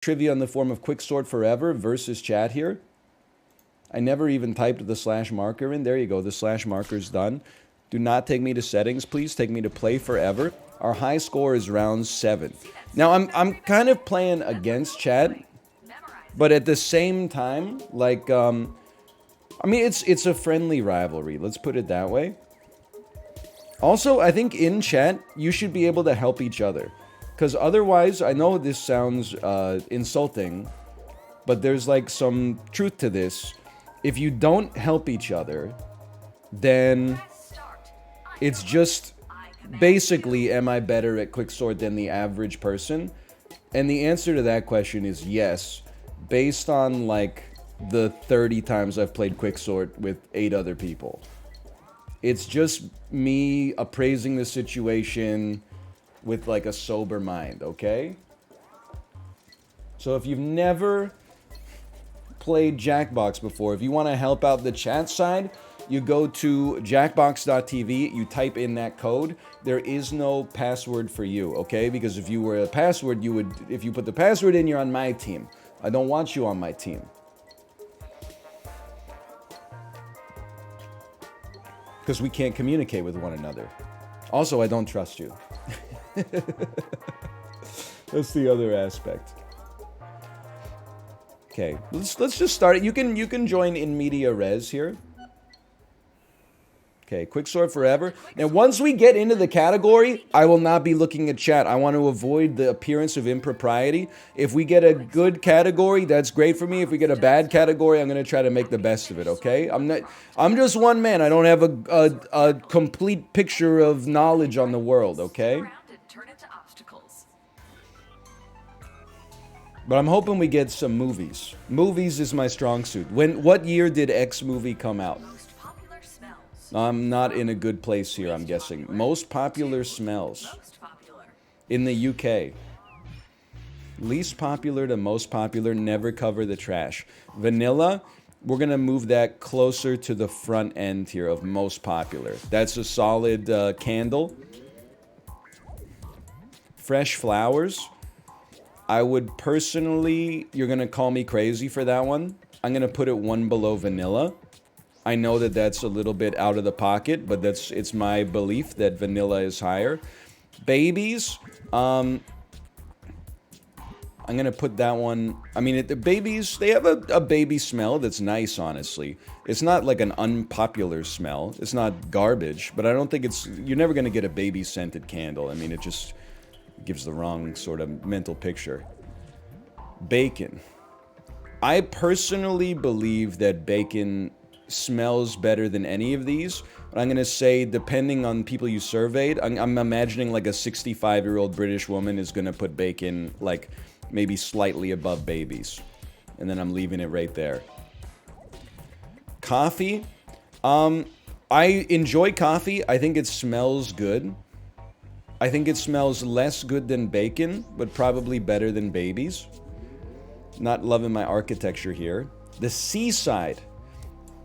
trivia in the form of Quixort forever versus chat here. I never even typed the slash marker in. There you go. The slash marker's done. Do not take me to settings, please. Take me to play forever. Our high score is round 7. Now, I'm kind of playing against chat, but at the same time, like, I mean, it's a friendly rivalry. Let's put it that way. Also, I think in chat, you should be able to help each other. Because otherwise, I know this sounds insulting, but there's like some truth to this. If you don't help each other, then it's just basically, am I better at Quixort than the average person? And the answer to that question is yes, based on like the 30 times I've played Quixort with 8 other people. It's just me appraising the situation with like a sober mind, okay? So if you've never played Jackbox before, if you want to help out the chat side, you go to jackbox.tv, you type in that code. There is no password for you, okay? Because if you were a password, you would, if you put the password in, you're on my team. I don't want you on my team. Because we can't communicate with one another. Also, I don't trust you. That's the other aspect. Okay, let's just start it. You can join in media res here. Okay, Quixort forever. Now, once we get into the category, I will not be looking at chat. I want to avoid the appearance of impropriety. If we get a good category, that's great for me. If we get a bad category, I'm going to try to make the best of it, okay? I'm just one man. I don't have a complete picture of knowledge on the world, okay? But I'm hoping we get some movies. Movies is my strong suit. What year did X movie come out? I'm not in a good place here, I'm guessing. Most popular smells. In the UK. Least popular to most popular, never cover the trash. Vanilla, we're going to move that closer to the front end here of most popular. That's a solid candle. Fresh flowers. I would personally, you're going to call me crazy for that one. I'm going to put it one below vanilla. I know that that's a little bit out of the pocket, but it's my belief that vanilla is higher. Babies, I'm going to put that one, I mean, the babies, they have a baby smell that's nice, honestly. It's not like an unpopular smell. It's not garbage, but I don't think you're never going to get a baby-scented candle. I mean, it just gives the wrong sort of mental picture. Bacon. I personally believe that bacon smells better than any of these. But I'm going to say, depending on people you surveyed, I'm imagining like a 65-year-old British woman is going to put bacon like maybe slightly above babies. And then I'm leaving it right there. Coffee. I enjoy coffee. I think it smells good. I think it smells less good than bacon, but probably better than babies. Not loving my architecture here. The seaside.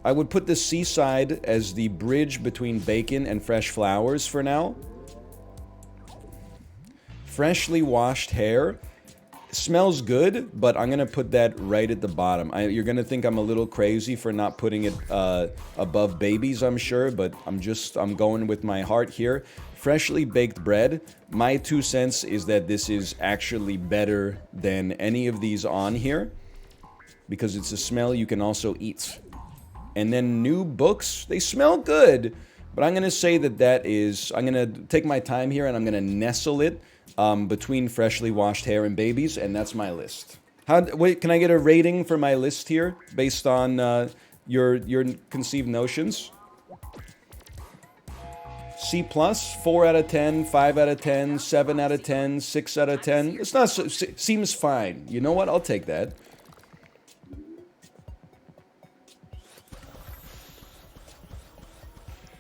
I would put the seaside as the bridge between bacon and fresh flowers for now. Freshly washed hair. Smells good, but I'm going to put that right at the bottom. You're going to think I'm a little crazy for not putting it above babies, I'm sure, but I'm going with my heart here. Freshly baked bread. My 2 cents is that this is actually better than any of these on here because it's a smell you can also eat. And then new books, they smell good, but I'm going to say that I'm going to take my time here and I'm going to nestle it between freshly washed hair and babies, and that's my list. Wait, can I get a rating for my list here based on your conceived notions? C+, 4 out of 10, 5 out of 10, 7 out of 10, 6 out of 10. It's not seems fine. You know what? I'll take that.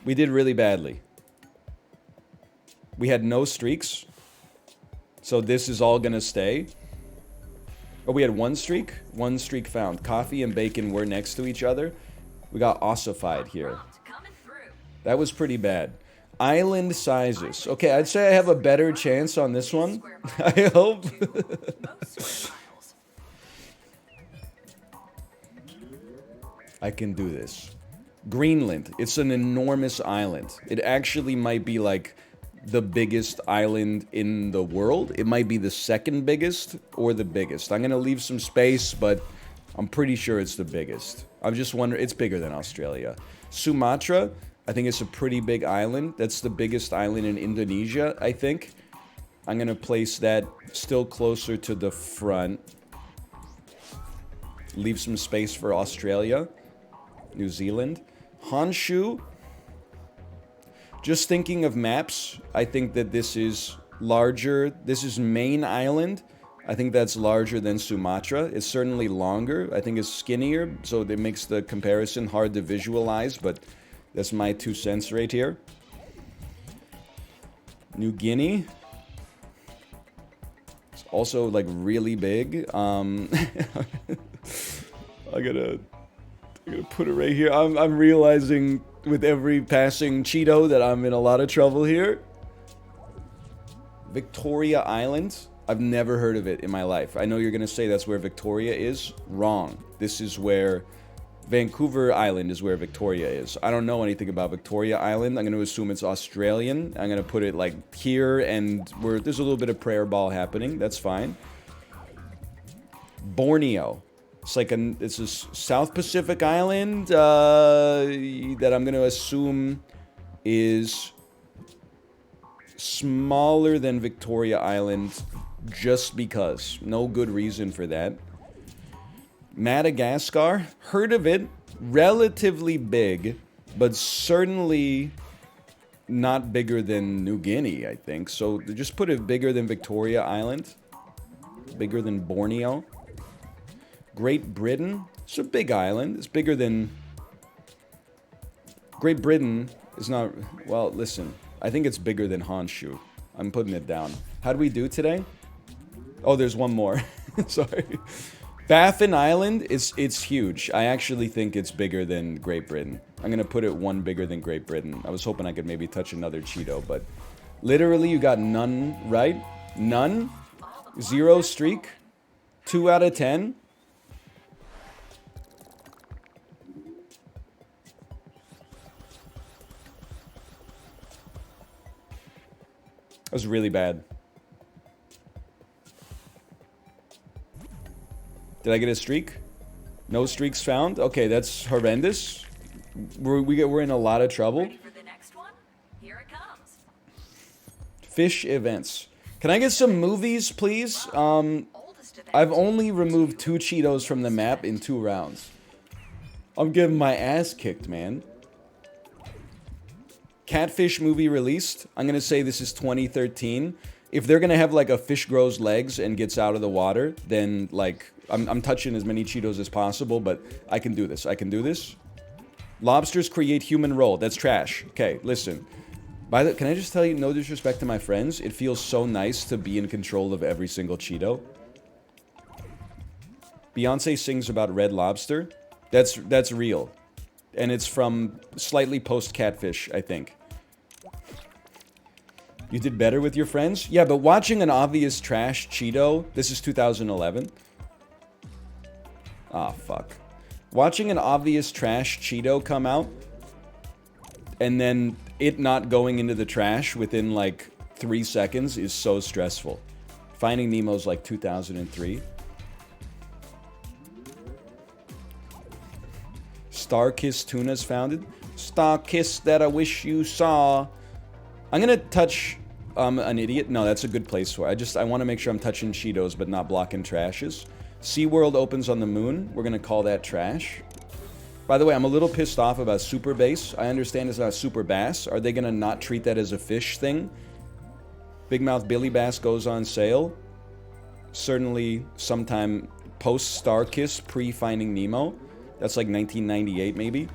We did really badly. We had no streaks. So this is all gonna stay. Oh, we had one streak? One streak found. Coffee and bacon were next to each other. We got ossified here. That was pretty bad. Island sizes. Okay, I'd say I have a better chance on this one. I hope. I can do this. Greenland. It's an enormous island. It actually might be like the biggest island in the world. It might be the second biggest or the biggest. I'm gonna leave some space, but I'm pretty sure it's the biggest. I'm just wondering, it's bigger than Australia. Sumatra, I think it's a pretty big island. That's the biggest island in Indonesia, I think. I'm gonna place that still closer to the front. Leave some space for Australia. New Zealand. Honshu. Just thinking of maps, I think that this is larger. This is main island. I think that's larger than Sumatra. It's certainly longer. I think it's skinnier, so it makes the comparison hard to visualize, but that's my 2 cents right here. New Guinea. It's also like really big. I gotta put it right here. I'm realizing with every passing Cheeto that I'm in a lot of trouble here. Victoria Island. I've never heard of it in my life. I know you're gonna say that's where Victoria is. Wrong. This is where Vancouver Island is where Victoria is. I don't know anything about Victoria Island. I'm gonna assume it's Australian. I'm gonna put it like here, and there's a little bit of prayer ball happening. That's fine. Borneo. It's a South Pacific island that I'm going to assume is smaller than Victoria Island just because. No good reason for that. Madagascar, heard of it, relatively big, but certainly not bigger than New Guinea, I think. So just put it bigger than Victoria Island, bigger than Borneo. Great Britain, it's a big island. It's bigger than... Great Britain is not... Well, listen, I think it's bigger than Honshu. I'm putting it down. How do we do today? Oh, there's one more. Sorry. Baffin Island, it's huge. I actually think it's bigger than Great Britain. I'm going to put it one bigger than Great Britain. I was hoping I could maybe touch another Cheeto, but... Literally, you got none right. None. 0 streak. 2 out of 10. That was really bad. Did I get a streak? No streaks found? Okay, that's horrendous. We're in a lot of trouble. Ready for the next one? Here it comes. Fish events. Can I get some movies, please? Oldest event. I've only removed 2 Cheetos from the map in 2 rounds. I'm getting my ass kicked, man. Catfish movie released. I'm going to say this is 2013. If they're going to have like a fish grows legs and gets out of the water, then like I'm touching as many Cheetos as possible, but I can do this. I can do this. Lobsters create human roll. That's trash. Okay, listen. Can I just tell you, no disrespect to my friends, it feels so nice to be in control of every single Cheeto. Beyonce sings about Red Lobster. That's real. And it's from slightly post-Catfish, I think. You did better with your friends? Yeah, but watching an obvious trash Cheeto... This is 2011. Ah, fuck. Watching an obvious trash Cheeto come out... and then it not going into the trash within, like, 3 seconds is so stressful. Finding Nemo's, like, 2003. Starkiss Tuna's founded. Starkiss that I wish you saw. I'm gonna touch an idiot. No, that's a good place for it. I want to make sure I'm touching Cheetos but not blocking trashes. SeaWorld opens on the moon. We're gonna call that trash. By the way, I'm a little pissed off about Super Bass. I understand it's not Super Bass. Are they gonna not treat that as a fish thing? Big Mouth Billy Bass goes on sale. Certainly sometime post Starkiss, pre-Finding Nemo. That's like 1998, maybe.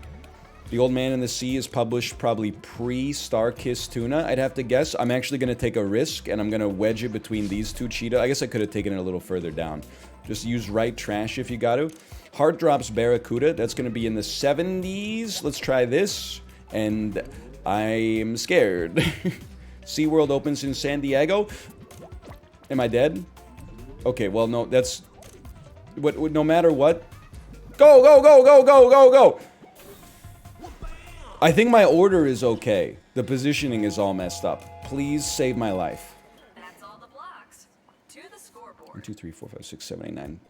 The Old Man in the Sea is published probably pre-Starkiss Tuna, I'd have to guess. I'm actually going to take a risk, and I'm going to wedge it between these 2 Cheetos. I guess I could have taken it a little further down. Just use right trash if you got to. Heart Drops Barracuda. That's going to be in the 70s. Let's try this. And I'm scared. SeaWorld opens in San Diego. Am I dead? Okay, well, no, that's... no matter what... Go, go, go, go, go, go, go. I think my order is okay. The positioning is all messed up. Please save my life. That's all the blocks. To the scoreboard. 1, 2, 3, 4, 5, 6, 7, 8, 9.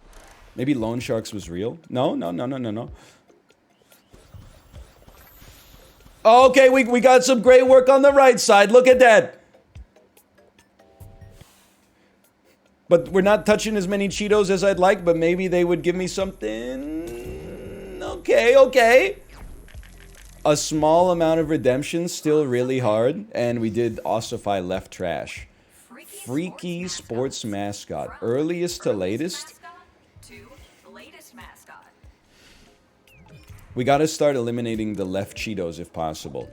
Maybe Loan Sharks was real? No, no, no, no, no, no. Okay, we got some great work on the right side. Look at that. But we're not touching as many Cheetos as I'd like, but maybe they would give me something. Okay, okay. A small amount of redemption, still really hard. And we did ossify left trash. Freaky sports mascot. Earliest to latest. To latest mascot. We gotta start eliminating the left Cheetos if possible.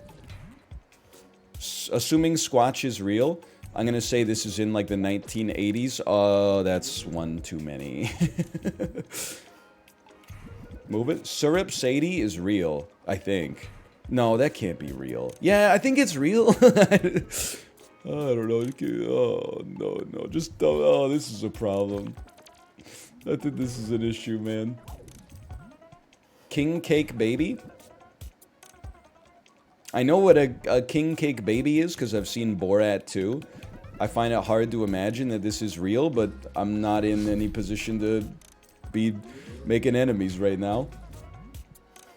Assuming Squatch is real, I'm gonna say this is in like the 1980s. Oh, that's one too many. Move it. Syrup Sadie is real, I think. No, that can't be real. Yeah, I think it's real. I don't know. Oh, no, no. Just don't. Oh, this is a problem. I think this is an issue, man. King Cake Baby. I know what a King Cake Baby is because I've seen Borat 2. I find it hard to imagine that this is real, but I'm not in any position to be making enemies right now.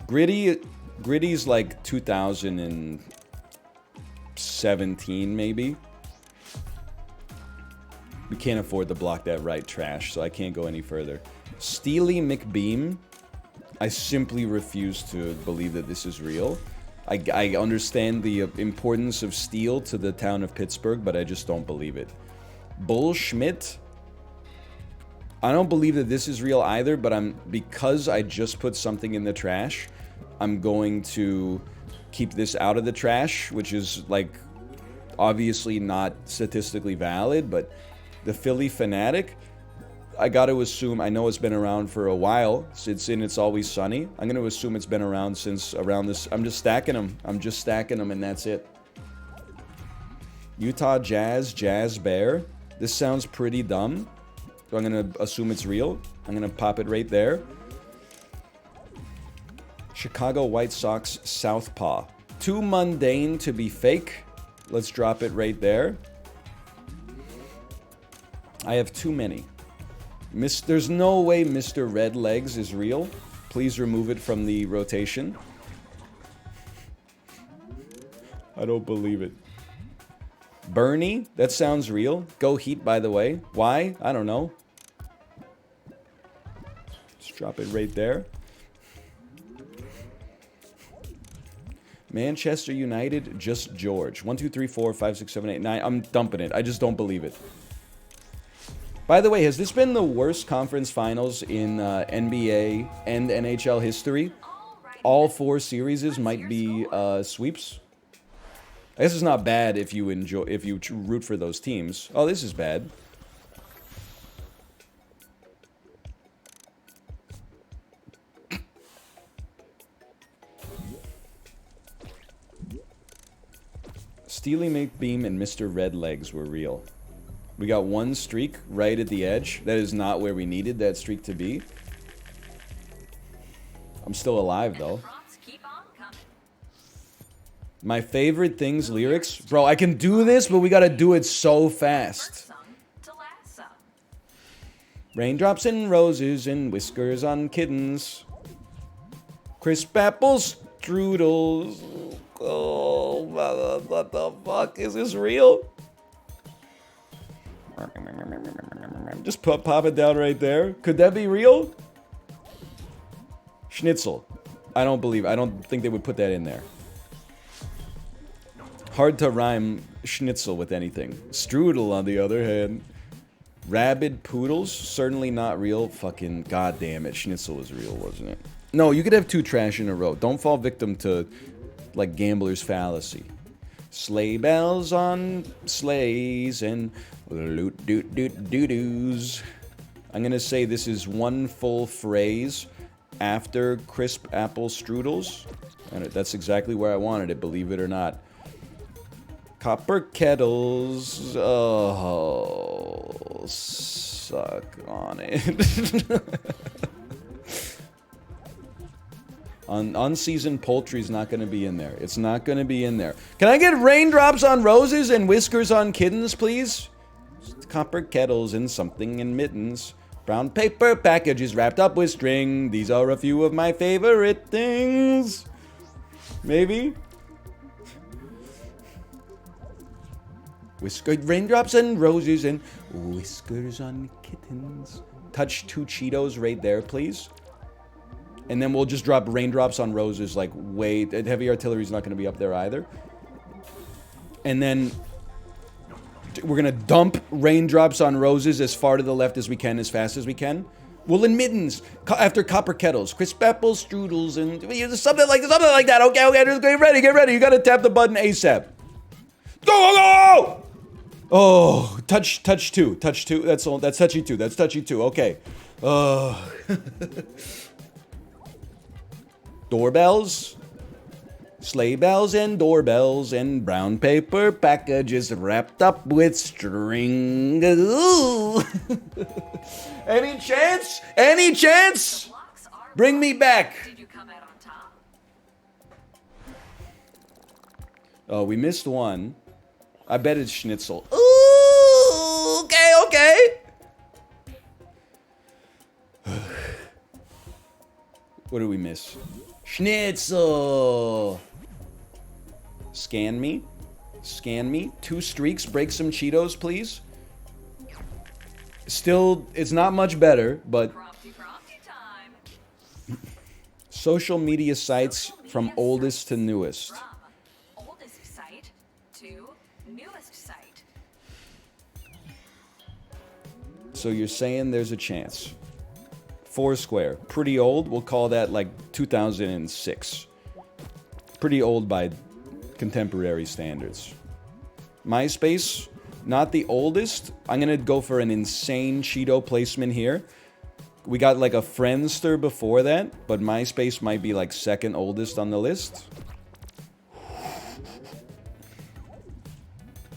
Gritty's like 2017 maybe. We can't afford to block that right trash, so I can't go any further. Steely McBeam. I simply refuse to believe that this is real. I understand the importance of steel to the town of Pittsburgh, but I just don't believe it. Bull Schmidt. I don't believe that this is real either, but because I just put something in the trash, I'm going to keep this out of the trash, which is like obviously not statistically valid, but the Philly Fanatic, I got to assume, I know it's been around for a while. It's in It's Always Sunny. I'm going to assume it's been around since around this. I'm just stacking them. And that's it. Utah Jazz Bear. This sounds pretty dumb. So I'm going to assume it's real. I'm going to pop it right there. Chicago White Sox Southpaw. Too mundane to be fake. Let's drop it right there. I have too many. There's no way Mr. Red Legs is real. Please remove it from the rotation. I don't believe it. Bernie, that sounds real. Go Heat, by the way. Why? I don't know. Just drop it right there. Manchester United, just George. 1, 2, 3, 4, 5, 6, 7, 8, 9. I'm dumping it. I just don't believe it. By the way, has this been the worst conference finals in NBA and NHL history? All 4 series might be sweeps. I guess it's not bad if you root for those teams. Oh, this is bad. Steely McBeam and Mr. Red Legs were real. We got one streak right at the edge. That is not where we needed that streak to be. I'm still alive, though. My favorite things lyrics. Bro, I can do this, but we gotta do it so fast. Raindrops and roses and whiskers on kittens. Crisp apple strudels. Oh, what the fuck? Is this real? Just pop it down right there. Could that be real? Schnitzel. I don't think they would put that in there. Hard to rhyme schnitzel with anything. Strudel, on the other hand. Rabid poodles? Certainly not real. Fucking goddamn it. Schnitzel was real, wasn't it? No, you could have 2 trash in a row. Don't fall victim to, like, gambler's fallacy. Sleigh bells on sleighs and loot doot doot doo doos. I'm gonna say this is one full phrase after crisp apple strudels. And that's exactly where I wanted it, believe it or not. Copper kettles. Oh, suck on it. Unseasoned poultry is not going to be in there. It's not going to be in there. Can I get raindrops on roses and whiskers on kittens, please? Copper kettles and something in mittens. Brown paper packages wrapped up with string. These are a few of my favorite things. Maybe? Raindrops and roses and whiskers on kittens. Touch 2 Cheetos right there, please. And then we'll just drop raindrops on roses, like, wait. Heavy artillery's not going to be up there either. And then we're going to dump raindrops on roses as far to the left as we can, as fast as we can. Woolen mittens after copper kettles. Crisp apples, strudels, and something like that. Okay, get ready. You got to tap the button ASAP. Go! Oh, touch 2. Touch 2. That's touchy 2. That's touchy 2. Okay. Doorbells, sleigh bells and doorbells and brown paper packages wrapped up with string. Ooh. Any chance? Any chance? Bring me back. Did you come out on top? Oh, we missed one. I bet it's schnitzel. Ooh, okay. What did we miss? Schnitzel! Scan me. 2 streaks, break some Cheetos, please. Still, it's not much better, but... Prompty time. Social media sites from oldest to newest. From oldest site to newest site. So you're saying there's a chance. Foursquare, pretty old. We'll call that like 2006. Pretty old by contemporary standards. MySpace, not the oldest. I'm gonna go for an insane Cheeto placement here. We got like a Friendster before that, but MySpace might be like second oldest on the list.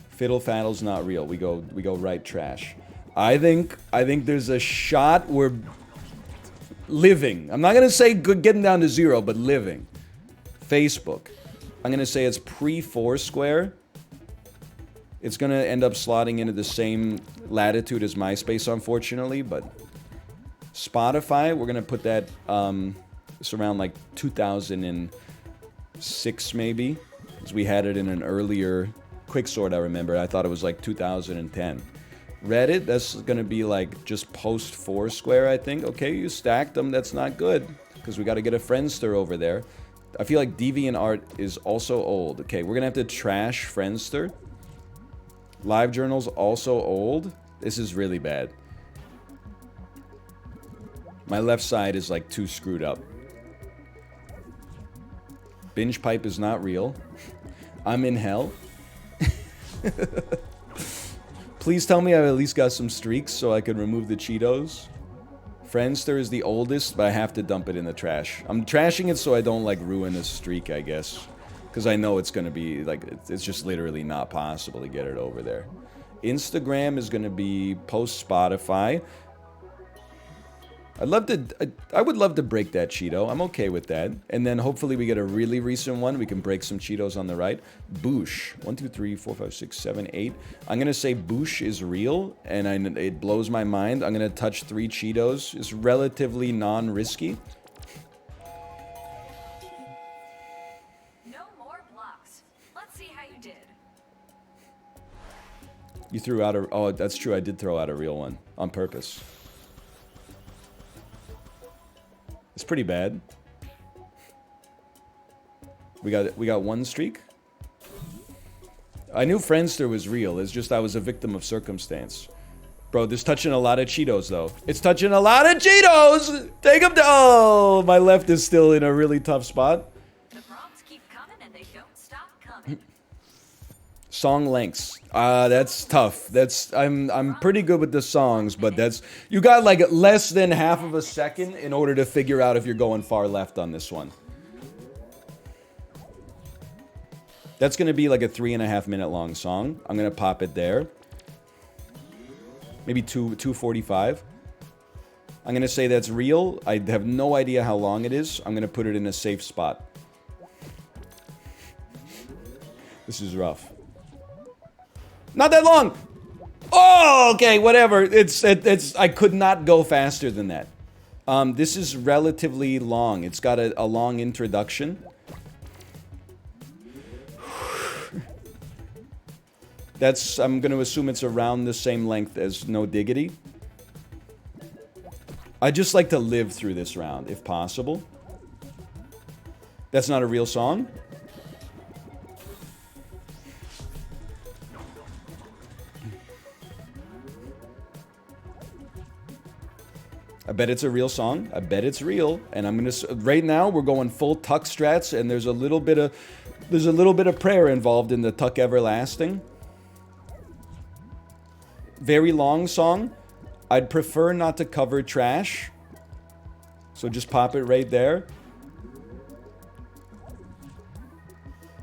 Fiddle Faddle's not real. We go right trash. I think there's a shot we're living. I'm not gonna say good getting down to 0, but living. Facebook. I'm gonna say it's pre-Foursquare. It's gonna end up slotting into the same latitude as MySpace, unfortunately, but Spotify, we're gonna put that it's around like 2006 maybe, because we had it in an earlier Quixort. I remember. I thought it was like 2010. Reddit, that's gonna be like just post Foursquare, I think. Okay, you stacked them. That's not good, because we got to get a Friendster over there. I feel like DeviantArt is also old. Okay, we're gonna have to trash Friendster. LiveJournal's also old. This is really bad. My left side is like too screwed up. Binge Pipe is not real. I'm in hell. Please tell me I've at least got some streaks so I can remove the Cheetos. Friendster is the oldest, but I have to dump it in the trash. I'm trashing it so I don't like ruin a streak, I guess. Because I know it's going to be like, it's just literally not possible to get it over there. Instagram is going to be post Spotify. I would love to break that Cheeto. I'm okay with that. And then hopefully we get a really recent one. We can break some Cheetos on the right. Boosh. 1, 2, 3, 4, 5, 6, 7, 8. I'm going to say Boosh is real, and it blows my mind. I'm going to touch 3 Cheetos. It's relatively non-risky. No more blocks. Let's see how you did. You threw out a... Oh, that's true. I did throw out a real one on purpose. It's pretty bad. We got 1 streak. I knew Friendster was real. It's just I was a victim of circumstance. Bro, this touching a lot of Cheetos, though. It's touching a lot of Cheetos! Take them down! Oh, my left is still in a really tough spot. The prompts keep coming and they don't stop coming. Song lengths. That's tough. I'm pretty good with the songs, but you got like less than half of a second in order to figure out if you're going far left on this one. That's gonna be like a 3.5 minute long song. I'm gonna pop it there. Maybe 2:45. I'm going to say that's real. I have no idea how long it is. I'm going to put it in a safe spot. This is rough. Not that long! Oh, okay, whatever. I could not go faster than that. This is relatively long. It's got a long introduction. I'm going to assume it's around the same length as No Diggity. I'd just like to live through this round, if possible. That's not a real song? I bet it's a real song. I bet it's real. And I'm gonna right now we're going full tuck strats, and there's a little bit of prayer involved in the tuck everlasting. Very long song. I'd prefer not to cover trash. So just pop it right there.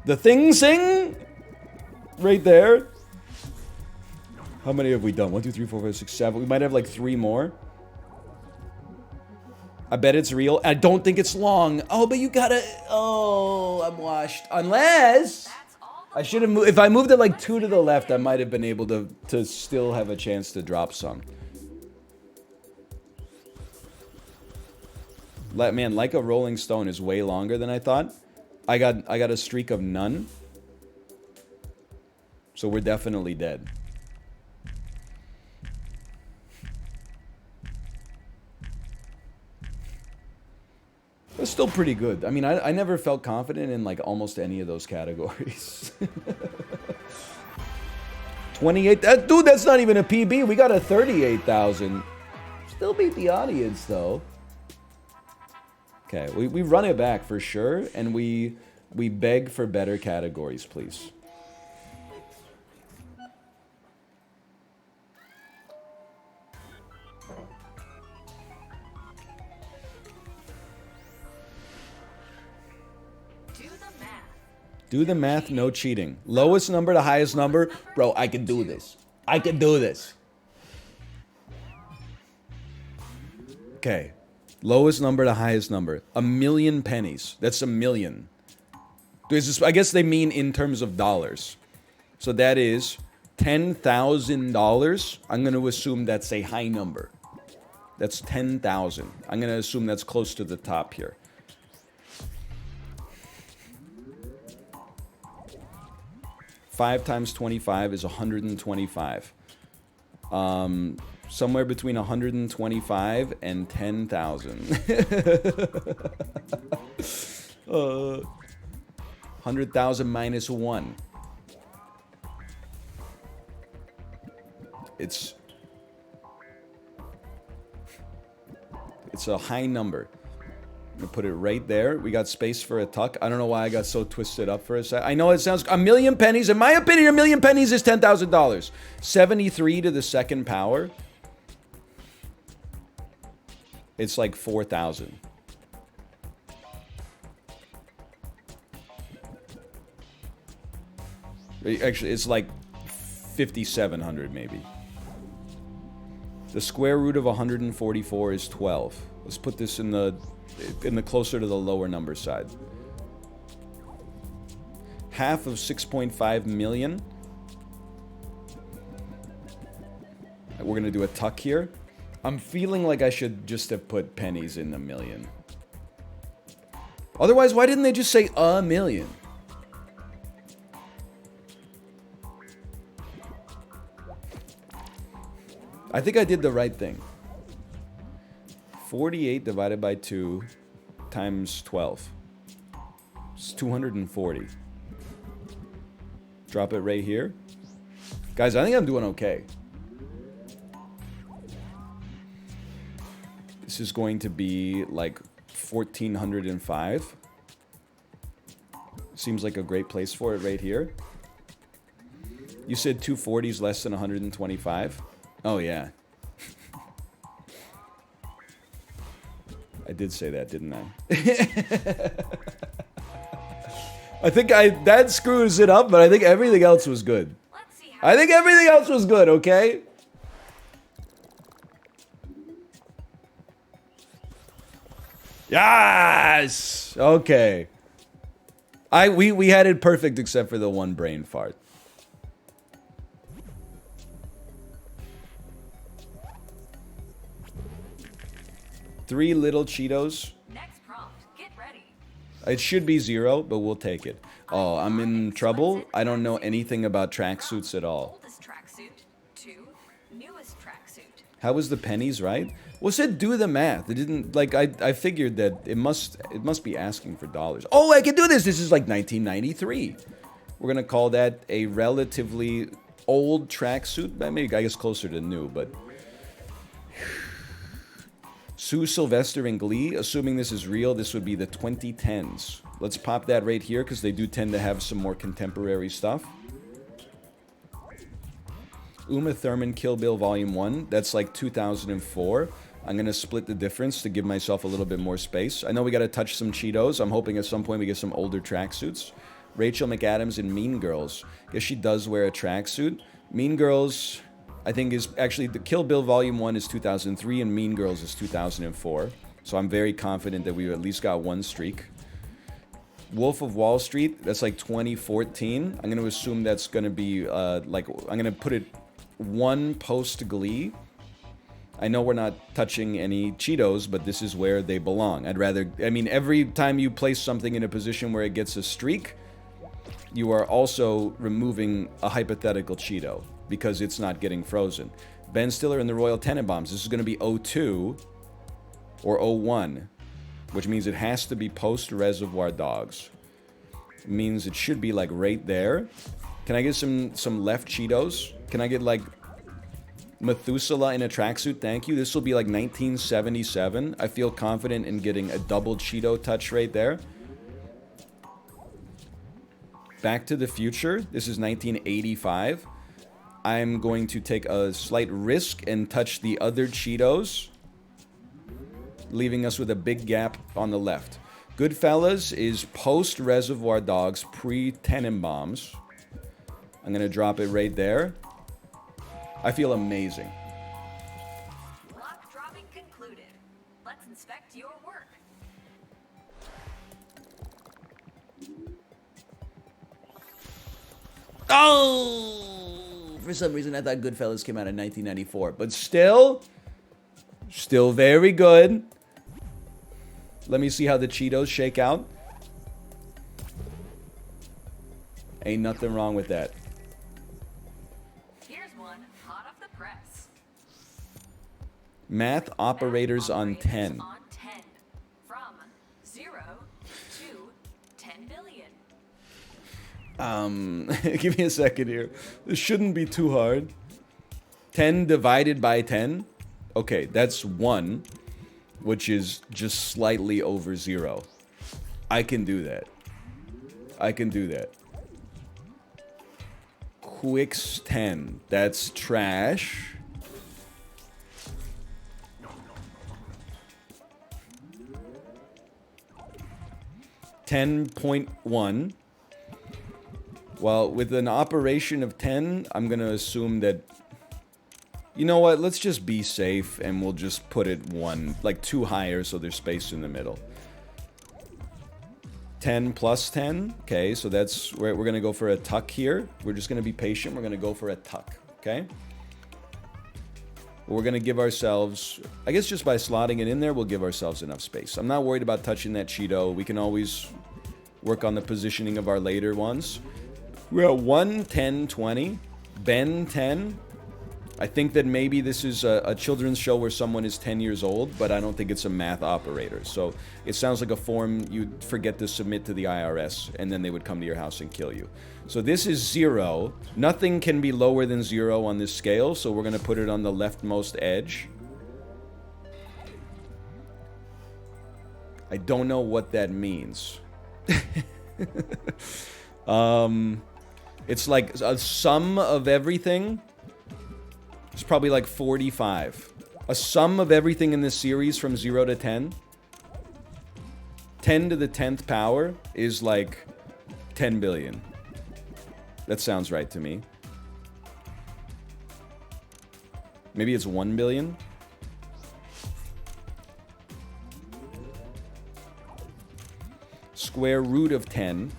The thing sing right there. How many have we done? 1, 2, 3, 4, 5, 6, 7. We might have like 3 more. I bet it's real. I don't think it's long. Oh, but you gotta... Oh, I'm washed. Unless... I should have moved... If I moved it like 2 to the left, I might have been able to still have a chance to drop some. Man, Like a Rolling Stone is way longer than I thought. I got a streak of none. So we're definitely dead. That's still pretty good. I mean, I never felt confident in like almost any of those categories. 28. Dude, that's not even a PB. We got a 38,000. Still beat the audience though. Okay, we run it back for sure, and we beg for better categories, please. Do the math, no cheating. Lowest number to highest number. Bro, I can do this. I can do this. Okay. Lowest number to highest number. 1,000,000 pennies. That's 1,000,000. I guess they mean in terms of dollars. So that is $10,000. I'm going to assume that's a high number. That's 10,000. I'm going to assume that's close to the top here. Five times 25 is 125. Somewhere between 125 and 10,000. 100,000 minus 1. It's a high number. I'm gonna put it right there. We got space for a tuck. I don't know why I got so twisted up for a sec. I know it sounds... 1,000,000 pennies. In my opinion, 1,000,000 pennies is $10,000. 73 to the second power. It's like 4,000. Actually, it's like 5,700 maybe. The square root of 144 is 12. Let's put this in the closer to the lower number side. Half of 6.5 million. We're gonna do a tuck here. I'm feeling like I should just have put pennies in the million. Otherwise, why didn't they just say a million? I think I did the right thing. 48 divided by 2 times 12. It's 240. Drop it right here. Guys, I think I'm doing okay. This is going to be like 1,405. Seems like a great place for it right here. You said 240 is less than 125? Oh, yeah. I did say that, didn't I? I think that screws it up, but I think everything else was good. I think everything else was good, okay? Yes! Okay. We had it perfect except for the one brain fart. Three little Cheetos. Next prompt. Get ready. It should be 0, but we'll take it. Oh, I'm in trouble. I don't know anything about tracksuits at all. Oldest tracksuit to newest tracksuit. How was the pennies, right? Well, it said do the math. It didn't, like, I figured that it must be asking for dollars. Oh, I can do this. This is like 1993. We're gonna call that a relatively old tracksuit. Maybe, I guess, closer to new, but... Sue Sylvester in Glee, assuming this is real, this would be the 2010s. Let's pop that right here, because they do tend to have some more contemporary stuff. Uma Thurman, Kill Bill Volume 1, that's like 2004. I'm going to split the difference to give myself a little bit more space. I know we got to touch some Cheetos. I'm hoping at some point we get some older tracksuits. Rachel McAdams in Mean Girls. Guess she does wear a tracksuit. Mean Girls... I think is actually the Kill Bill Volume 1 is 2003 and Mean Girls is 2004. So I'm very confident that we at least got one streak. Wolf of Wall Street, that's like 2014. I'm going to assume that's going to be like, I'm going to put it one post Glee. I know we're not touching any Cheetos, but this is where they belong. I mean, every time you place something in a position where it gets a streak, you are also removing a hypothetical Cheeto, because it's not getting frozen. Ben Stiller and the Royal Tenenbaums. This is going to be 02 or 01, which means it has to be post Reservoir Dogs. It means it should be like right there. Can I get some left Cheetos? Can I get like Methuselah in a tracksuit? Thank you. This will be like 1977. I feel confident in getting a double Cheeto touch right there. Back to the Future. This is 1985. I'm going to take a slight risk and touch the other Cheetos, leaving us with a big gap on the left. Goodfellas is post Reservoir Dogs, pre Tenenbaums. I'm going to drop it right there. I feel amazing. Block dropping concluded. Let's inspect your work. Oh! For some reason, I thought Goodfellas came out in 1994. But still very good. Let me see how the Cheetos shake out. Ain't nothing wrong with that. Here's one hot off the press. Math operators on 10. On 10. From 0 to 10 billion. Give me a second here. This shouldn't be too hard. 10 divided by 10. Okay, that's 1, which is just slightly over 0. I can do that. I can do that. Quix 10. That's trash. $10.1. Well, with an operation of 10, I'm going to assume that... You know what? Let's just be safe, and we'll just put it 1, like 2 higher, so there's space in the middle. 10 plus 10. Okay, so that's where we're going to go for a tuck here. We're just going to be patient. We're going to go for a tuck, okay? We're going to give ourselves... I guess just by slotting it in there, we'll give ourselves enough space. I'm not worried about touching that Cheeto. We can always work on the positioning of our later ones. We're at 1, 10, 20. Ben 10. I think that maybe this is a children's show where someone is 10 years old, but I don't think it's a math operator. So it sounds like a form you'd forget to submit to the IRS, and then they would come to your house and kill you. So this is 0. Nothing can be lower than 0 on this scale, so we're going to put it on the leftmost edge. I don't know what that means. It's like a sum of everything. It's probably like 45. A sum of everything in this series from 0 to 10. 10 to the 10th power is like 10 billion. That sounds right to me. Maybe it's 1 billion. Square root of 10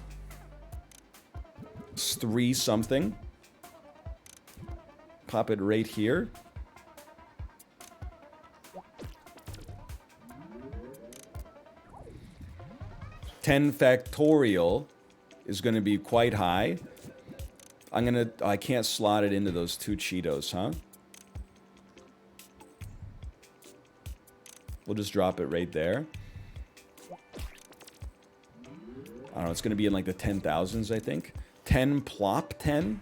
is 3 something. Pop it right here. Ten factorial is going to be quite high. I can't slot it into those 2 Cheetos, huh? We'll just drop it right there. I don't know, it's going to be in like the 10,000s, I think. 10 plop 10.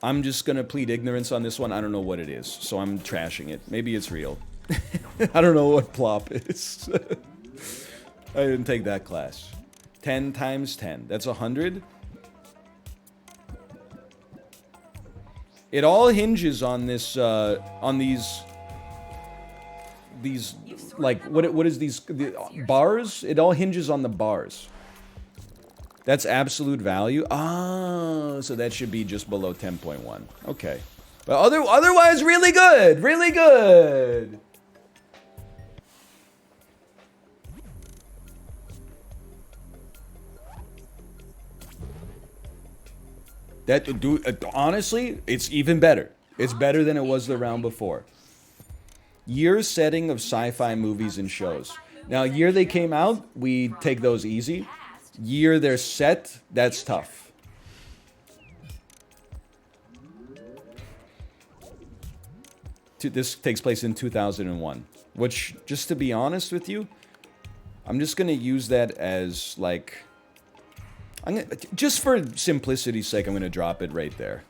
I'm just going to plead ignorance on this one. I don't know what it is, so I'm trashing it. Maybe it's real. I don't know what plop is. I didn't take that class. 10 times 10. That's 100. It all hinges on this, on these like, what is these, the bars? It all hinges on the bars. That's absolute value. Ah, so that should be just below 10.1. Okay. But otherwise, really good. Really good. Honestly, it's even better. It's better than it was the round before. Year setting of sci-fi movies and shows. Now, year they came out, we take those easy. Year they're set, that's tough. This takes place in 2001. Which, just to be honest with you, I'm just going to use that as, like... just for simplicity's sake, I'm going to drop it right there.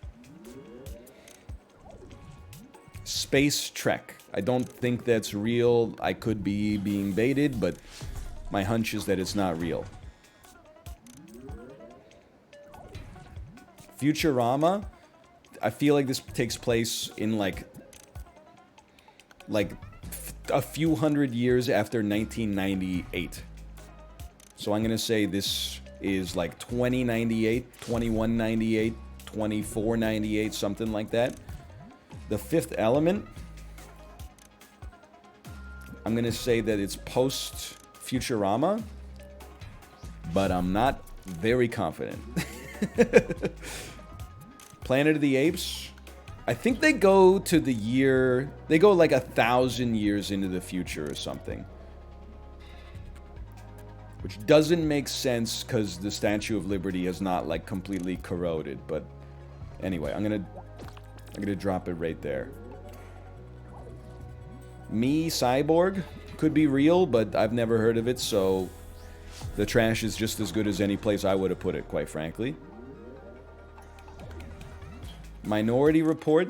Space Trek. I don't think that's real. I could be being baited, but my hunch is that it's not real. Futurama. I feel like this takes place in like a few hundred years after 1998. So I'm going to say this is like 2098, 2198, 2498, something like that. The Fifth Element. I'm going to say that it's post-Futurama, but I'm not very confident. Planet of the Apes. I think they go to the year... They go like 1,000 years into the future or something. Which doesn't make sense because the Statue of Liberty has not like completely corroded. But anyway, I'm gonna drop it right there. Me, Cyborg, could be real, but I've never heard of it, so the trash is just as good as any place I would have put it, quite frankly. Minority Report,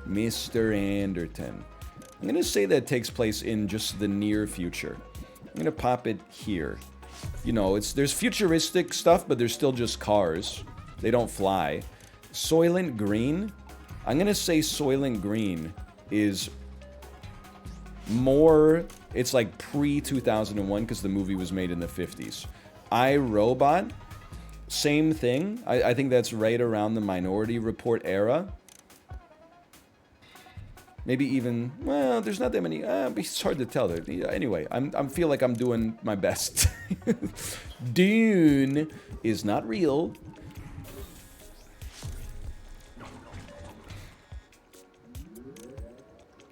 Mr. Anderton. I'm going to say that takes place in just the near future. I'm going to pop it here. You know, there's futuristic stuff, but there's still just cars. They don't fly. Soylent Green. I'm going to say Soylent Green is more... It's like pre-2001 because the movie was made in the 50s. iRobot. Same thing. I think that's right around the Minority Report era. Maybe even, well, there's not that many. It's hard to tell. Anyway, I feel like I'm doing my best. Dune is not real.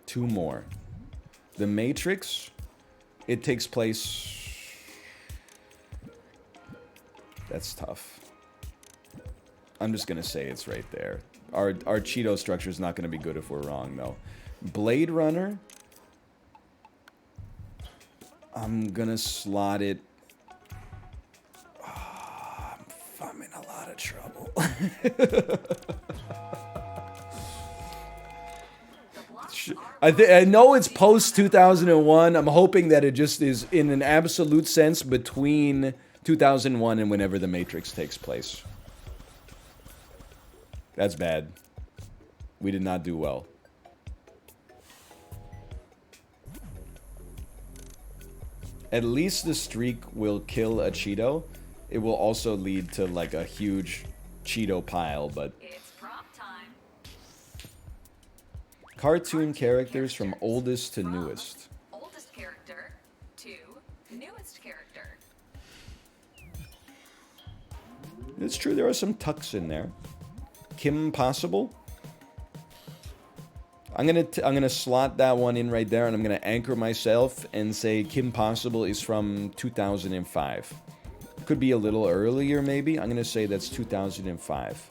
Two more. The Matrix. It takes place... That's tough. I'm just gonna say it's right there. Our Cheeto structure is not gonna be good if we're wrong, though. Blade Runner. I'm gonna slot it. Oh, I'm in a lot of trouble. I know it's post 2001. I'm hoping that it just is in an absolute sense between 2001 and whenever The Matrix takes place. That's bad. We did not do well. At least the streak will kill a Cheeto. It will also lead to like a huge Cheeto pile, but... It's prompt time. Cartoon characters from oldest to newest. Oldest character to newest character. It's true, there are some tucks in there. Kim Possible. I'm gonna slot that one in right there, and I'm gonna anchor myself and say Kim Possible is from 2005. Could be a little earlier, maybe. I'm gonna say that's 2005.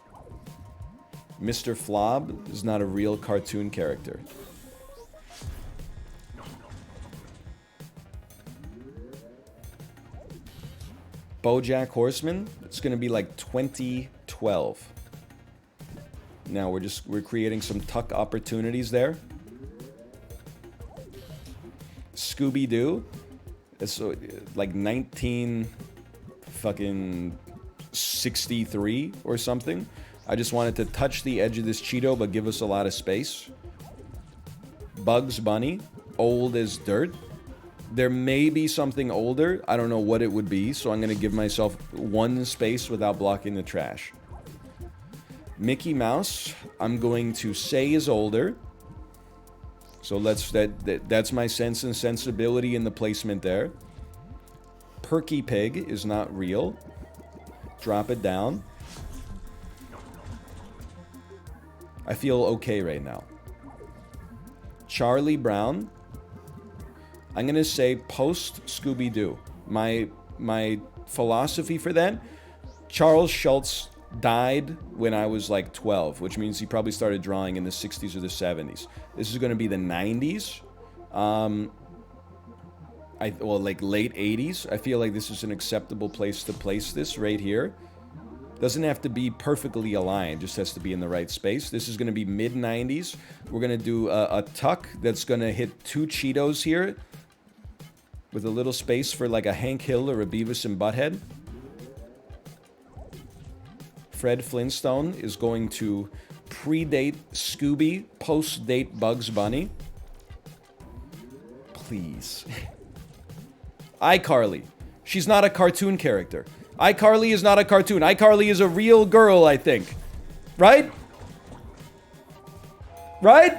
Mr. Flob is not a real cartoon character. BoJack Horseman, it's gonna be like 2012. Now we're creating some tuck opportunities there. Scooby-Doo, it's like 1963 or something. I just wanted to touch the edge of this Cheeto, but give us a lot of space. Bugs Bunny, old as dirt. There may be something older. I don't know what it would be, so I'm going to give myself one space without blocking the trash. Mickey Mouse, I'm going to say is older. So that's my sense and sensibility in the placement there. Perky Pig is not real. Drop it down. I feel okay right now. Charlie Brown, I'm going to say post Scooby-Doo. My philosophy for that, Charles Schultz died when I was like 12, which means he probably started drawing in the 60s or the 70s. This is going to be the 90s. Like late 80s. I feel like this is an acceptable place to place this right here. Doesn't have to be perfectly aligned, just has to be in the right space. This is going to be mid-90s. We're going to do a tuck that's going to hit 2 Cheetos here with a little space for like a Hank Hill or a Beavis and Butthead. Fred Flintstone is going to predate Scooby, post-date Bugs Bunny. Please. iCarly. She's not a cartoon character. iCarly is not a cartoon. iCarly is a real girl, I think. Right? Right?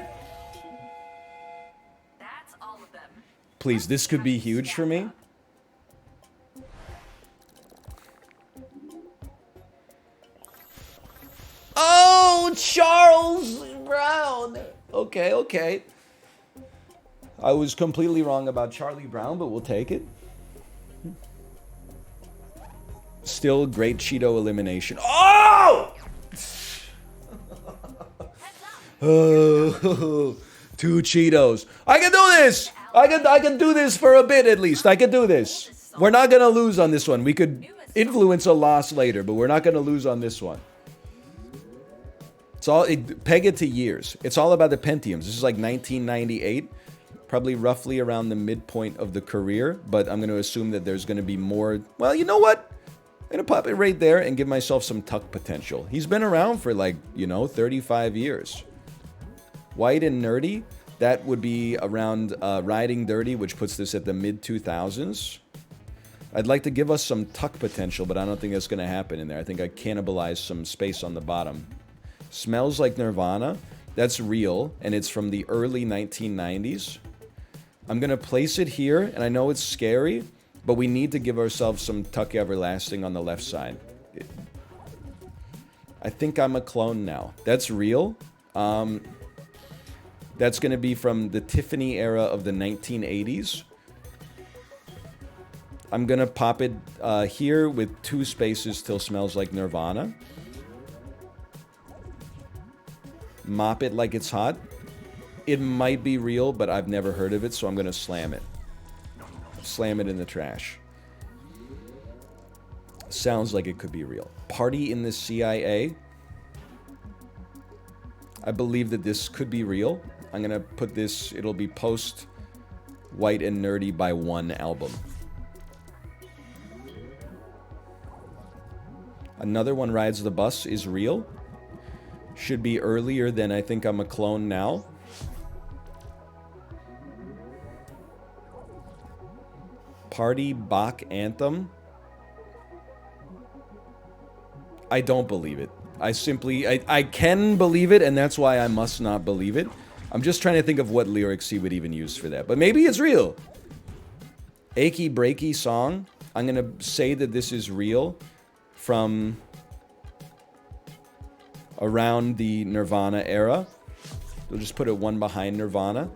That's all of them. Please, this could be huge for me. Oh, Charles Brown. Okay, okay. I was completely wrong about Charlie Brown, but we'll take it. Still great Cheeto elimination. Oh! Oh, 2 Cheetos. I can do this. I can do this for a bit at least. I can do this. We're not gonna lose on this one. We could influence a loss later, but we're not gonna lose on this one. Peg it to years. It's all about the Pentiums. This is like 1998, probably roughly around the midpoint of the career, but I'm going to assume that there's going to be more. Well, you know what? I'm going to pop it right there and give myself some tuck potential. He's been around for 35 years. White and Nerdy, that would be around Riding Dirty, which puts this at the mid-2000s. I'd like to give us some tuck potential, but I don't think that's going to happen in there. I think I cannibalized some space on the bottom. Smells Like Nirvana, that's real, and it's from the early 1990s. I'm going to place it here, and I know it's scary, but we need to give ourselves some Tuck Everlasting on the left side. I think I'm a clone now. That's real. That's going to be from the Tiffany era of the 1980s. I'm going to pop it here with 2 spaces till Smells Like Nirvana. Mop It Like It's Hot. It might be real, but I've never heard of it, so I'm going to slam it. Slam it in the trash. Sounds like it could be real. Party in the CIA. I believe that this could be real. I'm going to put this, it'll be post White and Nerdy by 1 album. Another One Rides the Bus is real. Should be earlier than I Think I'm a Clone Now. Party Bach Anthem. I don't believe it. I can believe it, and that's why I must not believe it. I'm just trying to think of what lyrics he would even use for that. But maybe it's real. Achy Breaky Song. I'm going to say that this is real from around the Nirvana era. We'll just put it one behind Nirvana.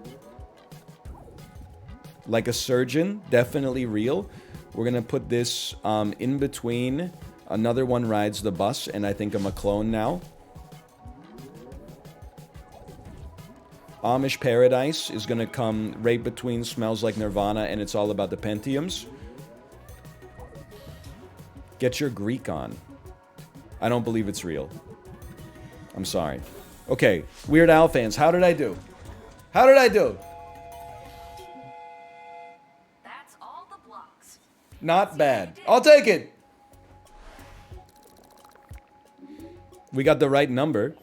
Like a Surgeon, definitely real. We're going to put this in between. Another one rides the bus, and I think I'm a clone now. Amish Paradise is going to come right between Smells Like Nirvana and It's All About the Pentiums. Get your Greek on. I don't believe it's real. I'm sorry. Okay, Weird Al fans, how did I do? How did I do? That's all the blocks. Not bad. I'll take it. We got the right number.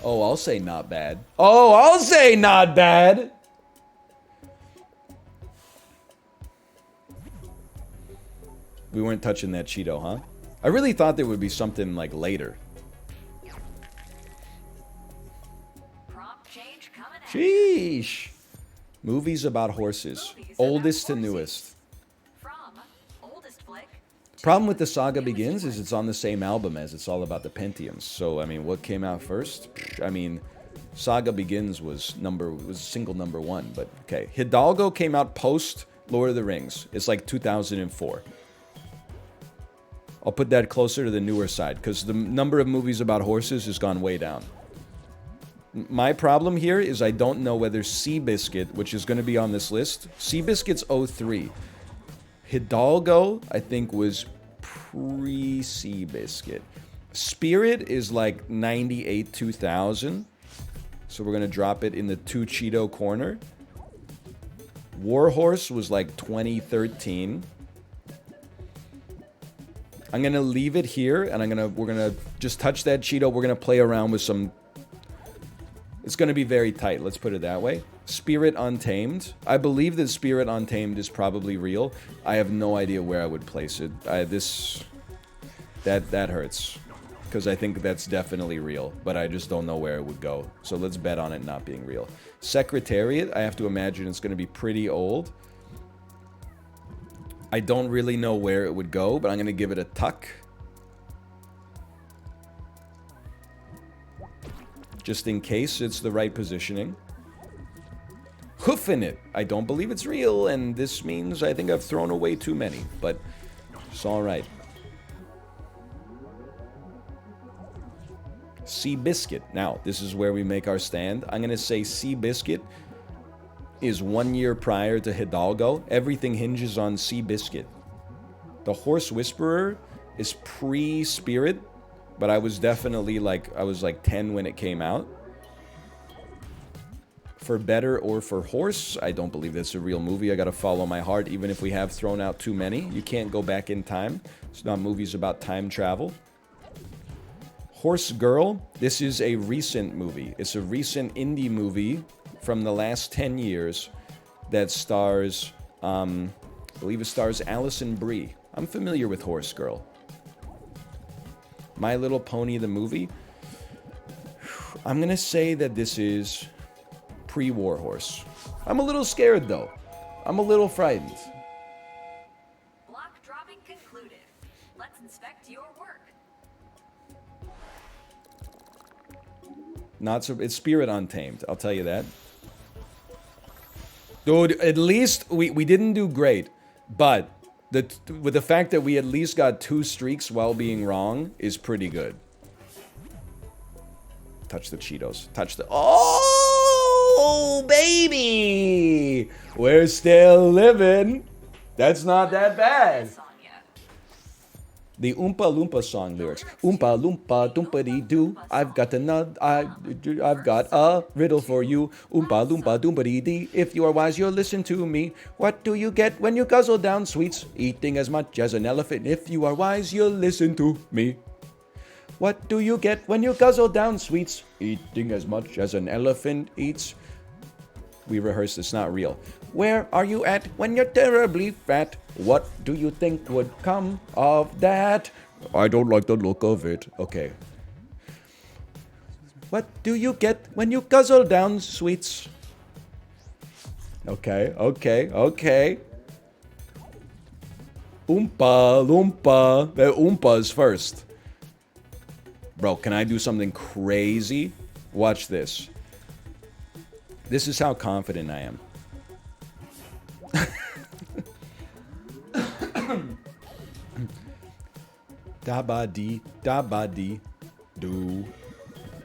Oh, I'll say not bad. Oh, I'll say not bad. We weren't touching that Cheeto, huh? I really thought there would be something like later. Prompt change coming out. Sheesh. Movies about horses. Movies Oldest about to horses. newest. From oldest flick to Problem with The Saga Begins is it's on the same album as It's All About the Pentiums. So, I mean, what came out first? I mean, Saga Begins was single number one, but okay. Hidalgo came out post Lord of the Rings. It's like 2004. I'll put that closer to the newer side because the number of movies about horses has gone way down. My problem here is I don't know whether Seabiscuit, which is going to be on this list, Seabiscuit's 03. Hidalgo, I think, was pre-Seabiscuit. Spirit is like 98, 2000. So we're going to drop it in the 2 Cheeto corner. Warhorse was like 2013. I'm going to leave it here, and we're going to just touch that Cheeto. We're going to play around with some... It's going to be very tight, let's put it that way. Spirit Untamed. I believe that Spirit Untamed is probably real. I have no idea where I would place it. That hurts. Because I think that's definitely real, but I just don't know where it would go. So let's bet on it not being real. Secretariat, I have to imagine it's going to be pretty old. I don't really know where it would go, but I'm going to give it a tuck. Just in case it's the right positioning. Hoofing It. I don't believe it's real, and this means I think I've thrown away too many, but it's all right. Seabiscuit. Now, this is where we make our stand. I'm going to say Seabiscuit is 1 year prior to Hidalgo. Everything hinges on Seabiscuit. The Horse Whisperer is pre-Spirit, but I was definitely like, I was like 10 when it came out. For Better or for Horse, I don't believe that's a real movie. I gotta follow my heart, even if we have thrown out too many. You can't go back in time. It's not movies about time travel. Horse Girl, this is a recent movie. It's a recent indie movie from the last 10 years that stars, I believe it stars Alison Brie. I'm familiar with Horse Girl. My Little Pony, the movie. I'm gonna say that this is pre-War Horse. I'm a little scared though. I'm a little frightened. block dropping concluded. Let's inspect your work. Not so. It's Spirit Untamed. I'll tell you that. Dude, at least we didn't do great, but with the fact that we at least got 2 streaks while being wrong is pretty good. Touch the Cheetos. Touch the... Oh, baby! We're still living. That's not that bad. Song yet. The Oompa Loompa song lyrics. Oompa Loompa Doompity Doo. I've got a riddle for you. Oompa Loompa Doompity Dee. If you are wise, you'll listen to me. What do you get when you guzzle down sweets? Eating as much as an elephant. If you are wise, you'll listen to me. What do you get when you guzzle down sweets? Eating as much as an elephant eats. We rehearsed, it's not real. Where are you at when you're terribly fat? What do you think would come of that? I don't like the look of it. Okay. What do you get when you guzzle down sweets? Okay. Oompa Loompa. The Oompas first. Bro, can I do something crazy? Watch this. This is how confident I am. Da ba dee, do,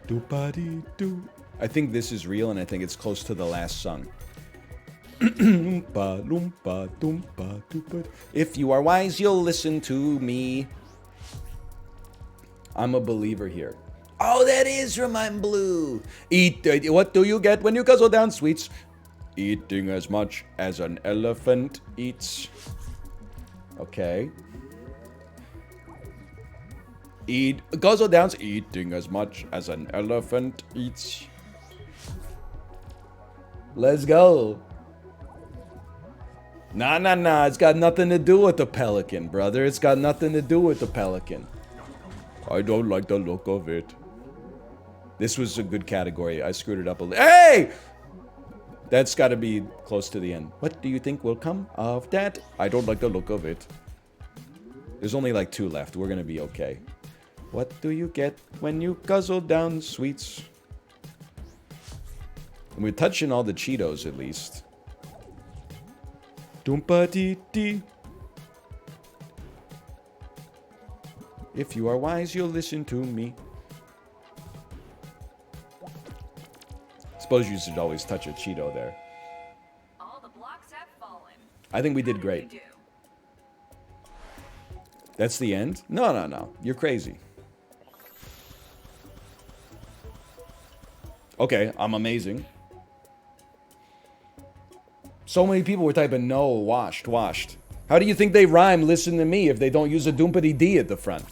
do ba dee do. I think this is real, and I think it's close to the last song. If you are wise, you'll listen to me. I'm a believer here. Oh, that is from I'm Blue. Eat. What do you get when you guzzle down sweets? Eating as much as an elephant eats. Okay. Guzzle downs. Eating as much as an elephant eats. Let's go. Nah. It's got nothing to do with the pelican, brother. It's got nothing to do with the pelican. I don't like the look of it. This was a good category. I screwed it up a little. Hey! That's got to be close to the end. What do you think will come of that? I don't like the look of it. There's only like 2 left. We're going to be okay. What do you get when you guzzle down sweets? And we're touching all the Cheetos at least. Doompa dee dee. If you are wise, you'll listen to me. Suppose you should always touch a Cheeto there. All the blocks have fallen. I think we did great. That's the end? No. You're crazy. Okay, I'm amazing. So many people were typing no, washed. How do you think they rhyme listen to me if they don't use a doompity D at the front?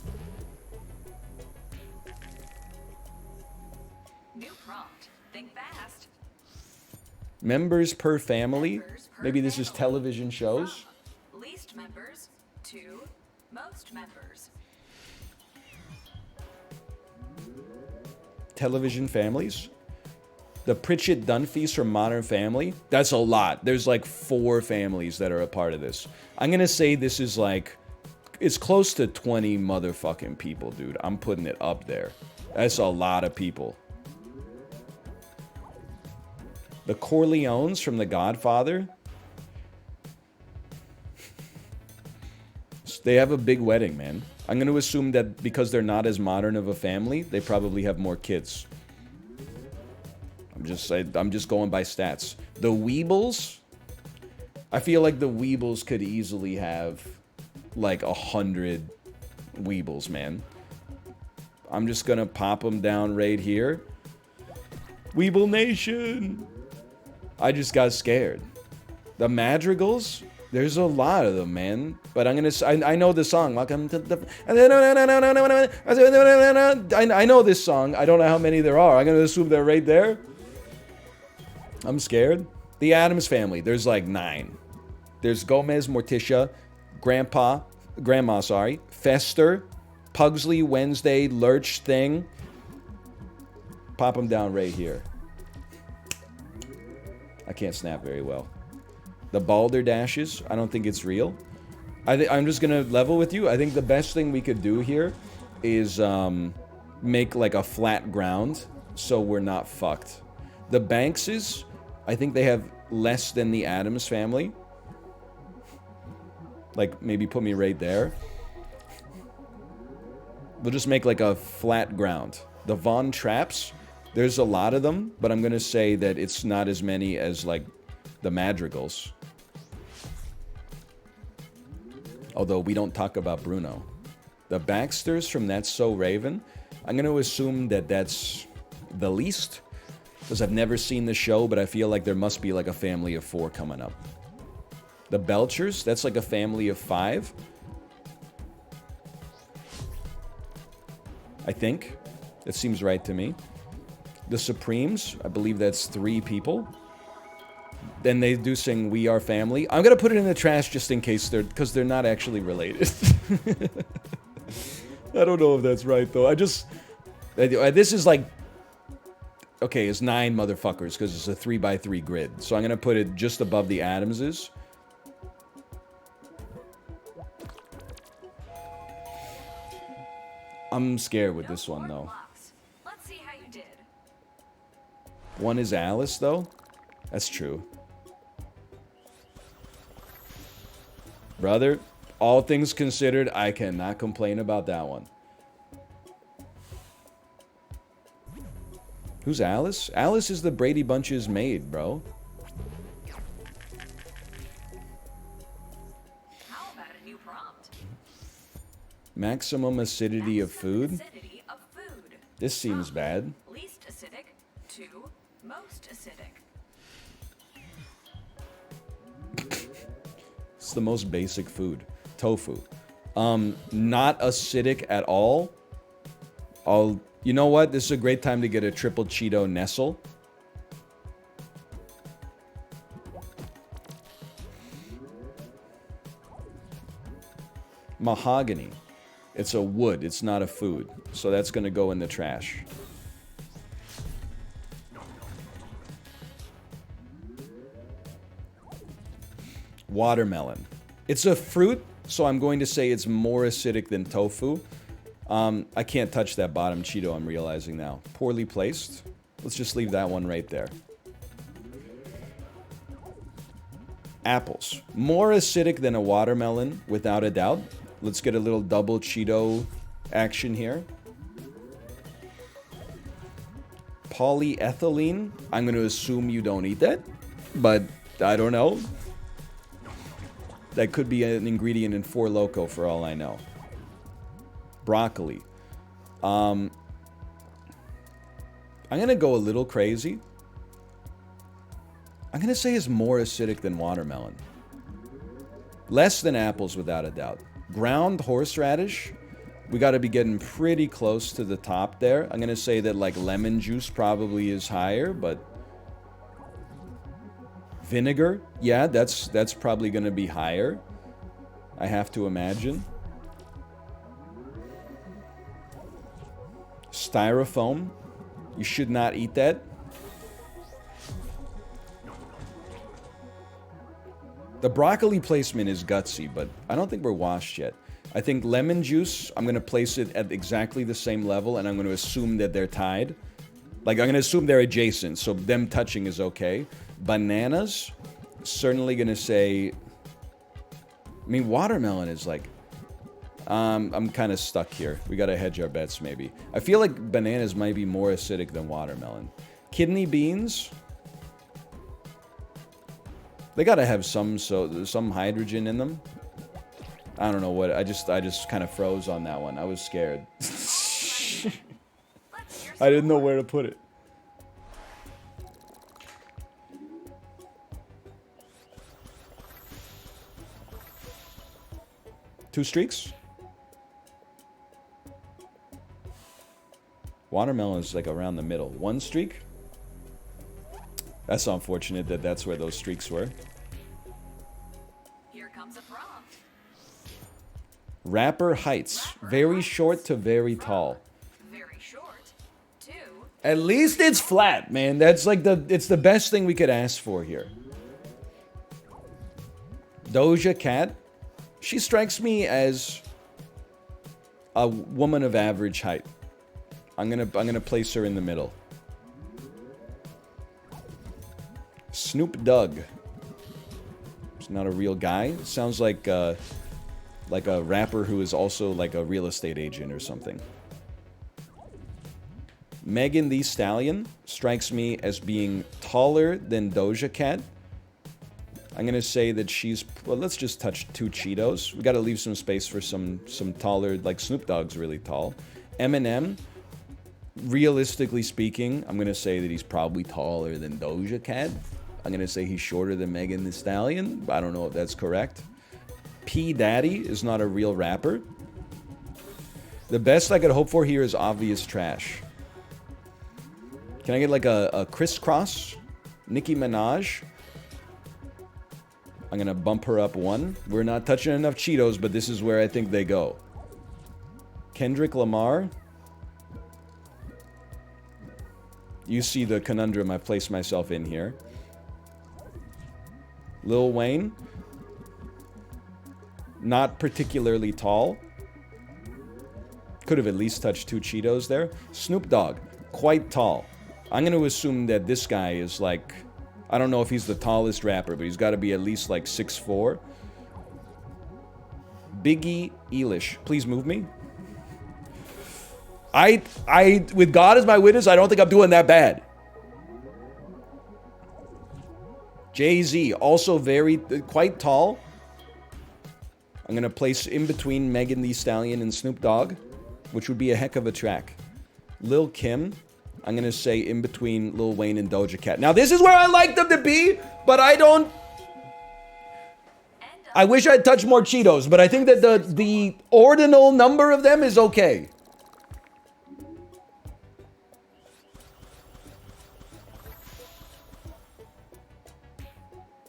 New prompt. Think fast. Members per family? Members per Maybe this is family. television shows? From least members to most members. Television families? The Pritchett Dunphys from Modern Family? That's a lot. There's like 4 families that are a part of this. I'm gonna say this is like... It's close to 20 motherfucking people, dude. I'm putting it up there. That's a lot of people. The Corleones from The Godfather? They have a big wedding, man. I'm gonna assume that because they're not as modern of a family, they probably have more kids. I'm just going by stats. The Weebles? I feel like the Weebles could easily have like 100 Weebles, man. I'm just gonna pop them down right here. Weeble Nation! I just got scared. The Madrigals? There's a lot of them, man. But I'm gonna... I know the song. Welcome to the... I know this song. I don't know how many there are. I'm gonna assume they're right there. I'm scared. The Addams Family. There's like 9. There's Gomez, Morticia, Grandma, sorry, Fester, Pugsley, Wednesday, Lurch Thing. Pop them down right here. I can't snap very well. The Balderdashes. I don't think it's real. I'm just gonna level with you. I think the best thing we could do here is make like a flat ground so we're not fucked. The Bankses, I think they have less than the Addams Family. Like, maybe put me right there. We'll just make like a flat ground. The Von Trapps, there's a lot of them, but I'm gonna say that it's not as many as like the Madrigals. Although we don't talk about Bruno. The Baxters from That's So Raven, I'm gonna assume that that's the least. Because I've never seen the show, but I feel like there must be like a family of 4 coming up. The Belchers, that's like a family of 5. I think. That seems right to me. The Supremes, I believe that's 3 people. Then they do sing We Are Family. I'm going to put it in the trash just in case because they're not actually related. I don't know if that's right, though. This is like... Okay, it's 9 motherfuckers because it's a 3x3 grid. So I'm going to put it just above the Addamses. I'm scared with No this one, more though. blocks. Let's see how you did. One is Alice, though. That's true. Brother, all things considered, I cannot complain about that one. Who's Alice? Alice is the Brady Bunch's maid, bro. How about a new prompt? Maximum acidity of food? Acidity of food. This seems bad. Least acidic to most acidic. It's the most basic food. Tofu. Not acidic at all. You know what? This is a great time to get a triple Cheeto Nestle. Mahogany. It's a wood. It's not a food. So that's going to go in the trash. Watermelon. It's a fruit, so I'm going to say it's more acidic than tofu. I can't touch that bottom Cheeto, I'm realizing now. Poorly placed. Let's just leave that one right there. Apples. More acidic than a watermelon, without a doubt. Let's get a little double Cheeto action here. Polyethylene. I'm going to assume you don't eat that, but I don't know. That could be an ingredient in Four Loko for all I know. Broccoli. I'm going to go a little crazy. I'm going to say it's more acidic than watermelon. Less than apples, without a doubt. Ground horseradish. We got to be getting pretty close to the top there. I'm going to say that like lemon juice probably is higher, but vinegar, yeah, that's probably going to be higher. I have to imagine. Styrofoam. You should not eat that. The broccoli placement is gutsy, but I don't think we're washed yet. I think lemon juice, I'm going to place it at exactly the same level, and I'm going to assume that they're tied. Like, I'm going to assume they're adjacent, so them touching is okay. Bananas, certainly going to say... I mean, watermelon is like... I'm kind of stuck here. We got to hedge our bets, maybe. I feel like bananas might be more acidic than watermelon. Kidney beans... They gotta have some hydrogen in them. I don't know what. I just kind of froze on that one. I was scared. I didn't know where to put it. Two streaks. Watermelon is like around the middle. One streak. That's unfortunate that that's where those streaks were. Here comes a prompt. Rapper heights. Very short to very tall. Very short to... At least it's flat, man. That's like it's the best thing we could ask for here. Doja Cat. She strikes me as a woman of average height. I'm gonna place her in the middle. Snoop Dogg. He's not a real guy. Sounds like a rapper who is also like a real estate agent or something. Megan Thee Stallion strikes me as being taller than Doja Cat. I'm gonna say that she's... Well, let's just touch two Cheetos. We gotta leave some space for some taller... Like Snoop Dogg's really tall. Eminem... Realistically speaking, I'm gonna say that he's probably taller than Doja Cat. I'm gonna say he's shorter than Megan Thee Stallion. I don't know if that's correct. P. Daddy is not a real rapper. The best I could hope for here is obvious trash. Can I get like a crisscross? Nicki Minaj. I'm gonna bump her up one. We're not touching enough Cheetos, but this is where I think they go. Kendrick Lamar. You see the conundrum I've placed myself in here. Lil Wayne. Not particularly tall. Could have at least touched 2 Cheetos there. Snoop Dogg, quite tall. I'm going to assume that this guy is like, I don't know if he's the tallest rapper, but he's got to be at least like 6'4". Biggie Eilish, please move me. With God as my witness, I don't think I'm doing that bad. Jay-Z, also quite tall. I'm going to place in between Megan Thee Stallion and Snoop Dogg, which would be a heck of a track. Lil Kim, I'm going to say in between Lil Wayne and Doja Cat. Now, this is where I like them to be, but I don't... I wish I'd touched more Cheetos, but I think that the ordinal number of them is okay.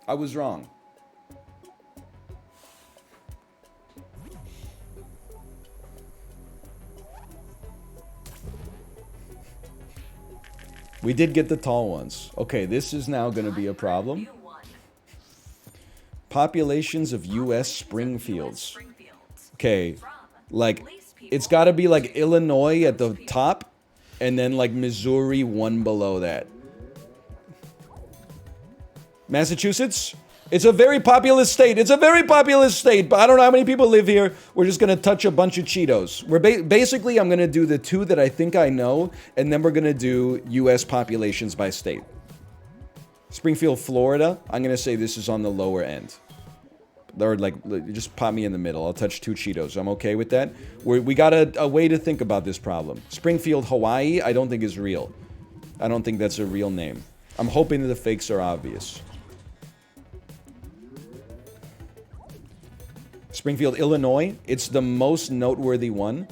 I was wrong. We did get the tall ones. Okay, this is now going to be a problem. Populations of U.S. Springfields. Okay, like, it's got to be like Illinois at the top, and then like Missouri one below that. Massachusetts? It's a very populous state. It's a very populous state, but I don't know how many people live here. We're just going to touch a bunch of Cheetos. Basically, I'm going to do the 2 that I think I know, and then we're going to do U.S. populations by state. Springfield, Florida. I'm going to say this is on the lower end. Or, like, just pop me in the middle. I'll touch 2 Cheetos. I'm okay with that. We got a way to think about this problem. Springfield, Hawaii, I don't think is real. I don't think that's a real name. I'm hoping that the fakes are obvious. Springfield, Illinois. It's the most noteworthy one.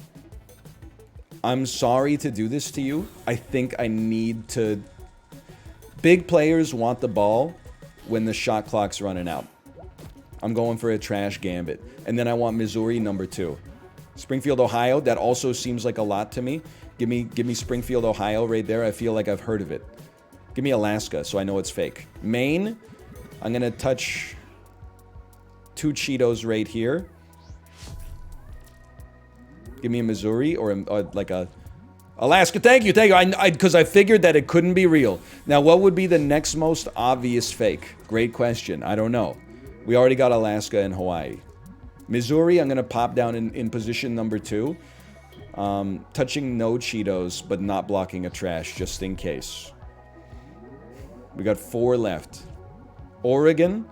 I'm sorry to do this to you. I think I need to... Big players want the ball when the shot clock's running out. I'm going for a trash gambit. And then I want Missouri number 2. Springfield, Ohio. That also seems like a lot to me. Give me Springfield, Ohio right there. I feel like I've heard of it. Give me Alaska so I know it's fake. Maine. I'm going to touch 2 Cheetos right here. Give me a Missouri or like a Alaska. Thank you. Because I figured that it couldn't be real. Now, what would be the next most obvious fake? Great question. I don't know. We already got Alaska and Hawaii. Missouri, I'm going to pop down in position number 2. Touching no Cheetos, but not blocking a trash, just in case. We got 4 left. Oregon.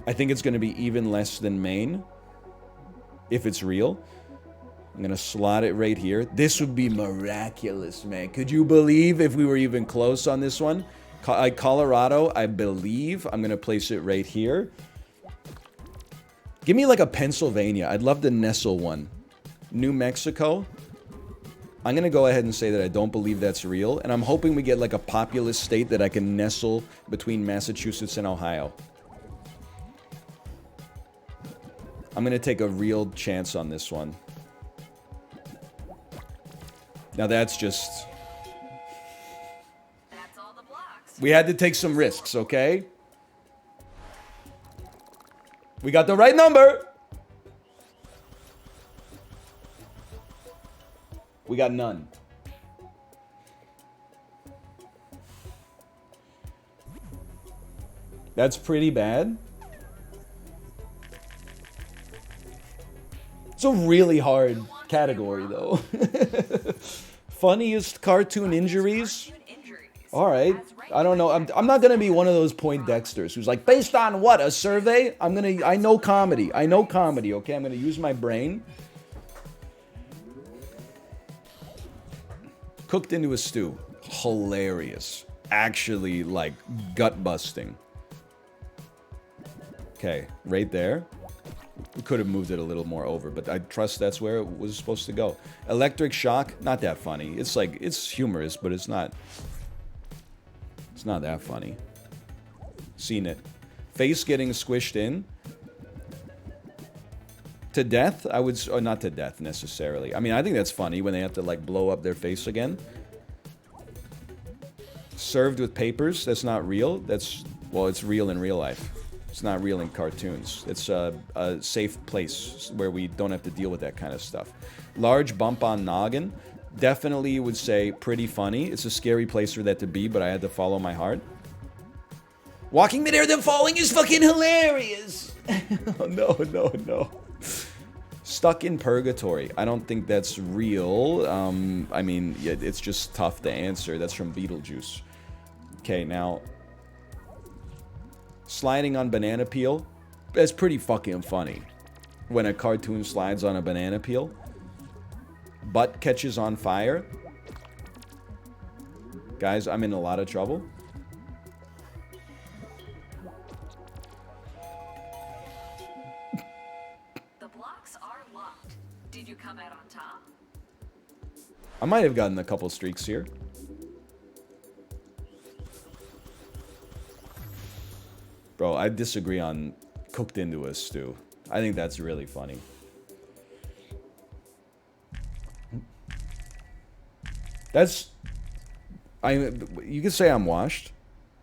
I think it's going to be even less than Maine. If it's real. I'm going to slot it right here. This would be miraculous, man. Could you believe if we were even close on this one? Colorado, I believe. I'm going to place it right here. Give me like a Pennsylvania. I'd love the nestle one. New Mexico. I'm going to go ahead and say that I don't believe that's real. And I'm hoping we get like a populous state that I can nestle between Massachusetts and Ohio. I'm going to take a real chance on this one. Now that's just... That's all the blocks. We had to take some risks, okay? We got the right number! We got none. That's pretty bad. It's a really hard category, though. Funniest cartoon injuries? All right. I don't know. I'm not going to be one of those Poindexters who's like, based on what? A survey? I know comedy. I know comedy, okay? I'm going to use my brain. Cooked into a stew. Hilarious. Actually, like, gut-busting. Okay, right there. We could have moved it a little more over, but I trust that's where it was supposed to go. Electric shock, not that funny. It's like, it's humorous, but it's not that funny. Seen it. Face getting squished in. To death, I would, or not to death necessarily. I mean, I think that's funny when they have to like blow up their face again. Served with papers, that's not real. Well, it's real in real life. It's not real in cartoons. It's a safe place where we don't have to deal with that kind of stuff. Large bump on noggin. Definitely would say pretty funny. It's a scary place for that to be, but I had to follow my heart. Walking midair then falling is fucking hilarious. Oh, no. Stuck in purgatory. I don't think that's real. I mean, yeah, it's just tough to answer. That's from Beetlejuice. Okay, now... sliding on banana peel. That's pretty fucking funny. When a cartoon slides on a banana peel. Butt catches on fire. Guys, I'm in a lot of trouble. The blocks are locked. Did you come out on top? I might have gotten a couple streaks here. Bro, I disagree on cooked into a stew. I think that's really funny. That's... you could say I'm washed.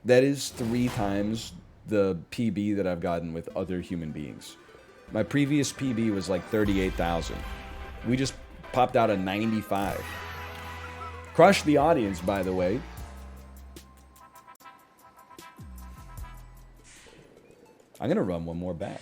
That is 3 times the PB that I've gotten with other human beings. My previous PB was like 38,000. We just popped out a 95. Crushed the audience, by the way. I'm gonna run one more back.